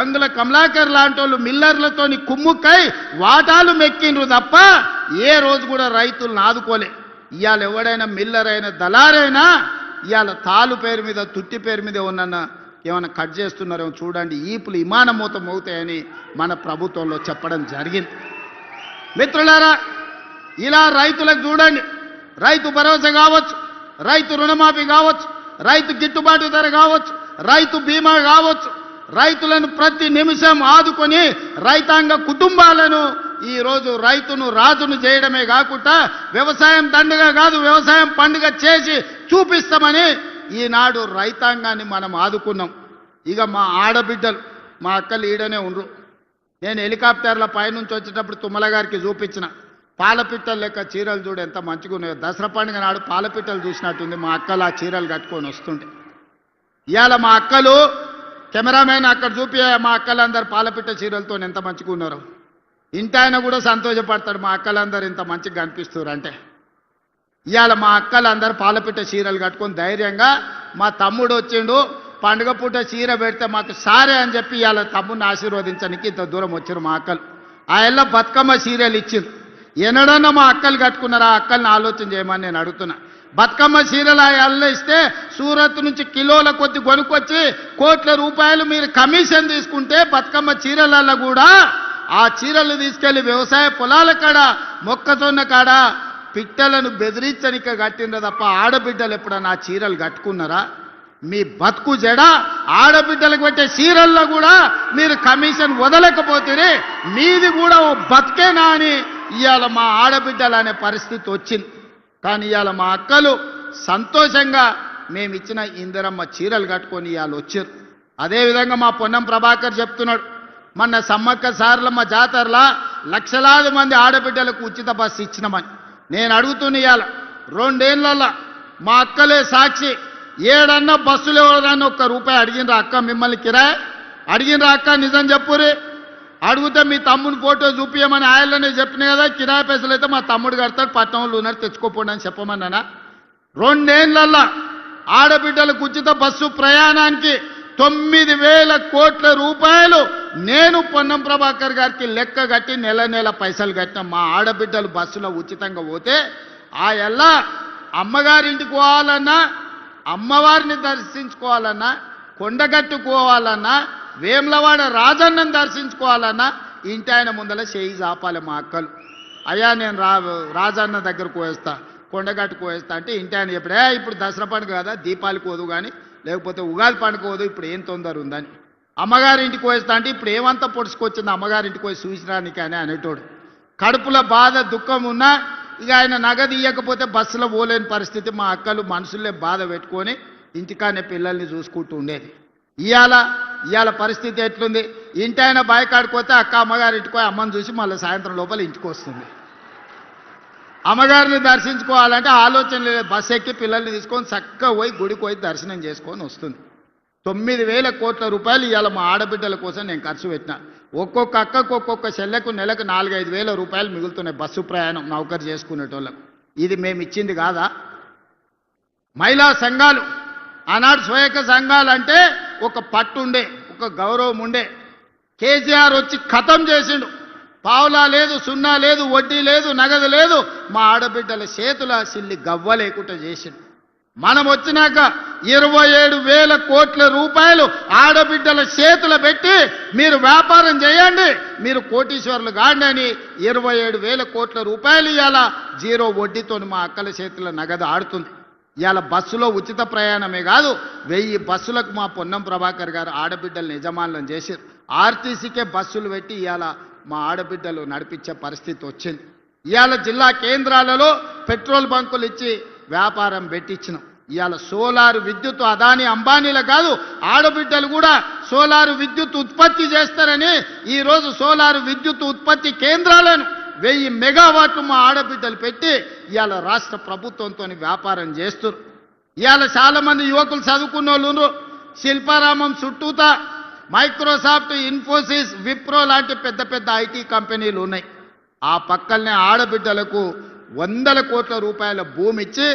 గంగుల కమలాకర్ లాంటి వాళ్ళు మిల్లర్లతోని కుమ్ముక్కై వాటాలు మెక్కిండ్రు తప్ప ఏ రోజు కూడా రైతులను ఆదుకోలే. ఇవాళ ఎవడైనా మిల్లర్ అయినా దళారైనా ఇవాళ తాలు పేరు మీద తుట్టి పేరు మీద ఉన్న ఏమైనా కట్ చేస్తున్నారేమో చూడండి, ఈపులు విమానమూతం అవుతాయని మన ప్రభుత్వంలో చెప్పడం జరిగింది. మిత్రులారా, ఇలా రైతులకు చూడండి, రైతు భరోసా కావచ్చు, రైతు రుణమాఫీ కావచ్చు, రైతు గిట్టుబాటు ధర కావచ్చు, రైతు బీమా కావచ్చు, రైతులను ప్రతి నిమిషం ఆదుకొని రైతాంగ కుటుంబాలను ఈరోజు రైతును రాజును చేయడమే కాకుండా వ్యవసాయం దండగా కాదు వ్యవసాయం పండుగ చేసి చూపిస్తామని ఈనాడు రైతాంగాన్ని మనం ఆదుకున్నాం. ఇక మా ఆడబిడ్డలు మా అక్కలు ఈడనే ఉండ్రు. నేను హెలికాప్టర్ల పైనుంచి వచ్చేటప్పుడు తుమ్మల గారికి చూపించిన పాలపిట్టలు లెక్క చీరలు చూడు ఎంత మంచిగా ఉన్నాయో. దసరా పండుగ నాడు పాలపిట్టలు చూసినట్టుంది మా అక్కలు ఆ చీరలు కట్టుకొని వస్తుంటే. ఇవాళ మా అక్కలు కెమెరామెన్ అక్కడ చూపి మా అక్కలందరూ పాలపిట్ట చీరలతో ఎంత మంచిగా ఉన్నారు. ఇంటి ఆయన కూడా సంతోషపడతాడు మా అక్కలందరూ ఇంత మంచిగా కనిపిస్తారు అంటే. ఇవాళ మా అక్కలందరూ పాలపిట్ట చీరలు కట్టుకొని ధైర్యంగా మా తమ్ముడు వచ్చిండు పండుగ పూట చీర పెడితే మాకు సారే అని చెప్పి ఇవాళ తమ్ముడిని ఆశీర్వదించడానికి ఇంత దూరం వచ్చారు మా అక్కలు. ఆ ఎల్ల బతుకమ్మ చీరలు ఇచ్చింది. ఎన్నడన్నా మా అక్కలు కట్టుకున్నారా? ఆ అక్కల్ని ఆలోచన చేయమని నేను అడుగుతున్నా. బతుకమ్మ చీరలు ఆ ఎల్ల ఇస్తే సూరత్ నుంచి కిలోల కొద్ది కొనుక్కొచ్చి కోట్ల రూపాయలు మీరు కమిషన్ తీసుకుంటే బతుకమ్మ చీరలలో కూడా ఆ చీరలు తీసుకెళ్లి వ్యవసాయ పొలాల కాడ మొక్కజొన్న కాడ పిట్టలను బెదిరించనిక కట్టిండ్రు తప్ప ఆడబిడ్డలు ఎప్పుడన్నా ఆ చీరలు కట్టుకున్నారా? మీ బతుకు జడ ఆడబిడ్డలకు పెట్టే చీరల్లో కూడా మీరు కమిషన్ వదలకపోతే మీది కూడా ఓ బతికేనా అని ఇవాళ మా ఆడబిడ్డలు అనే పరిస్థితి వచ్చింది. కానీ ఇవాళ మా అక్కలు సంతోషంగా మేమిచ్చిన ఇందిరమ్మ చీరలు కట్టుకొని ఇవాళ వచ్చారు. అదేవిధంగా మా పొన్నం ప్రభాకర్ చెప్తున్నాడు, మొన్న సమ్మక్క సారలమ్మ జాతరలా లక్షలాది మంది ఆడబిడ్డలకు ఉచిత బస్సు ఇచ్చినామని. నేను అడుగుతున్న ఇవాళ 2 ఏళ్లలో మా అక్కలే సాక్షి, ఏడన్నా బస్సులు ఎవరన్నా ₹1 అడిగినరా అక్క? మిమ్మల్ని కిరాయి అడిగినరా అక్క? నిజం చెప్పురి. అడిగితే మీ తమ్ముని ఫోటో చూపించమని ఆయననే చెప్పిన కదా, కిరాయి పైసలు అయితే మా తమ్ముడు కడతాడు, పట్టణంలో ఉన్నారు తెచ్చుకోపోండి అని చెప్పమన్నానా? 2 ఏళ్లలో ఆడబిడ్డలకు ఉచిత బస్సు ప్రయాణానికి 9,000 కోట్ల రూపాయలు నేను పొన్నం ప్రభాకర్ గారికి లెక్క కట్టి నెల పైసలు కట్టిన. మా ఆడబిడ్డలు బస్సులో ఉచితంగా పోతే ఆ ఎల్లా అమ్మగారింటికి పోవాలన్నా, అమ్మవారిని దర్శించుకోవాలన్నా, కొండగట్టుకోవాలన్నా, వేములవాడ రాజన్నను దర్శించుకోవాలన్నా ఇంటి ఆయన ముందల చేయి చాపాలి మా అక్కలు. అయ్యా నేను రాజన్న దగ్గరకు పోయేస్తా, కొండగట్టుకు పోయేస్తా అంటే ఇంటి ఆయన చెప్పడే ఇప్పుడు దసరా పండుగ కదా దీపాలకు పోదు కానీ లేకపోతే ఉగాది పండుగ పోదు, ఇప్పుడు ఏం తొందర ఉందని. అమ్మగారింటికి పోయేస్తా అంటే ఇప్పుడు ఏమంతా పొడుచుకొచ్చింది అమ్మగారింటికి పోయి చూసిరానికి అని అనేటోడు. కడుపులో బాధ దుఃఖం ఉన్నా ఇక ఆయన నగదు ఇవ్వకపోతే బస్సులో పోలేని పరిస్థితి. మా అక్కలు మనసులే బాధ పెట్టుకొని ఇంటికానే పిల్లల్ని చూసుకుంటూ ఉండేది. ఇవాళ పరిస్థితి ఎట్లుంది? ఇంటి ఆయన బాయికాడిపోతే అక్క అమ్మగారింటికి పోయి అమ్మని చూసి మళ్ళీ సాయంత్రం లోపల ఇంటికి వస్తుంది. అమ్మగారిని దర్శించుకోవాలంటే ఆలోచన లేదు, బస్సు ఎక్కి పిల్లల్ని తీసుకొని చక్కగా పోయి గుడికి పోయి దర్శనం చేసుకొని వస్తుంది. 9,000 కోట్ల రూపాయలు ఇవాళ మా ఆడబిడ్డల కోసం నేను ఖర్చు పెట్టిన. ఒక్కొక్క అక్కకు ఒక్కొక్క చెల్లెకు నెలకు 4-5 వేల రూపాయలు మిగులుతున్నాయి బస్సు ప్రయాణం నౌకరు చేసుకునేటోళ్ళకు. ఇది మేము ఇచ్చింది కాదా? మహిళా సంఘాలు ఆనాడు స్వయక సంఘాలు అంటే ఒక పట్టుండే, ఒక గౌరవం ఉండే. కేసీఆర్ వచ్చి ఖతం చేసిండు. పావులా లేదు, సున్నా లేదు, వడ్డీ లేదు, నగదు లేదు. మా ఆడబిడ్డల చేతుల సిల్లి గవ్వ లేకుండా చేసిండు. మనం వచ్చినాక 27,000 కోట్ల రూపాయలు ఆడబిడ్డల చేతులు పెట్టి మీరు వ్యాపారం చేయండి, మీరు కోటీశ్వరులు కాండి అని 27,000 కోట్ల రూపాయలు ఇవాళ 0 వడ్డీతో మా అక్కల చేతుల నగదు ఆడుతుంది. ఇవాళ బస్సులో ఉచిత ప్రయాణమే కాదు 1000 బస్సులకు మా పొన్నం ప్రభాకర్ గారు ఆడబిడ్డలు యజమానులను చేశారు. ఆర్టీసీకే బస్సులు పెట్టి ఇవాళ మా ఆడబిడ్డలు నడిపించే పరిస్థితి వచ్చింది. ఇవాళ జిల్లా కేంద్రాలలో పెట్రోల్ బంకులు ఇచ్చి వ్యాపారం పెట్టించినాం. ఇవాళ సోలార్ విద్యుత్ అదాని అంబానీల కాదు ఆడబిడ్డలు కూడా సోలార్ విద్యుత్ ఉత్పత్తి చేస్తారని ఈరోజు సోలార్ విద్యుత్ ఉత్పత్తి కేంద్రాలను 1000 మెగావాట్లు మా ఆడబిడ్డలు పెట్టి ఇవాళ రాష్ట్ర ప్రభుత్వంతో వ్యాపారం చేస్తారు. ఇవాళ చాలామంది యువకులు చదువుకున్న వాళ్ళు శిల్పారామం చుట్టూతా మైక్రోసాఫ్ట్, ఇన్ఫోసిస్, విప్రో లాంటి పెద్ద పెద్ద ఐటీ కంపెనీలు ఉన్నాయి. ఆ పక్కనే ఆడబిడ్డలకు వందల కోట్ల రూపాయల భూమి ఇచ్చి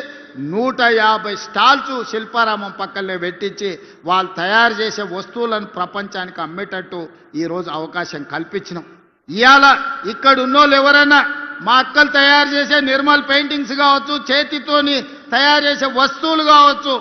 150 స్టాల్స్ శిల్పారామం పక్కనే పెట్టించి వాళ్ళు తయారు చేసే వస్తువులను ప్రపంచానికి అమ్మేటట్టు ఈరోజు అవకాశం కల్పించినాం. ఇవాళ ఇక్కడ ఉన్నోళ్ళు ఎవరైనా మా అక్కలు తయారు చేసే నిర్మల్ పెయింటింగ్స్ కావచ్చు, చేతితోని తయారు చేసే వస్తువులు కావచ్చు,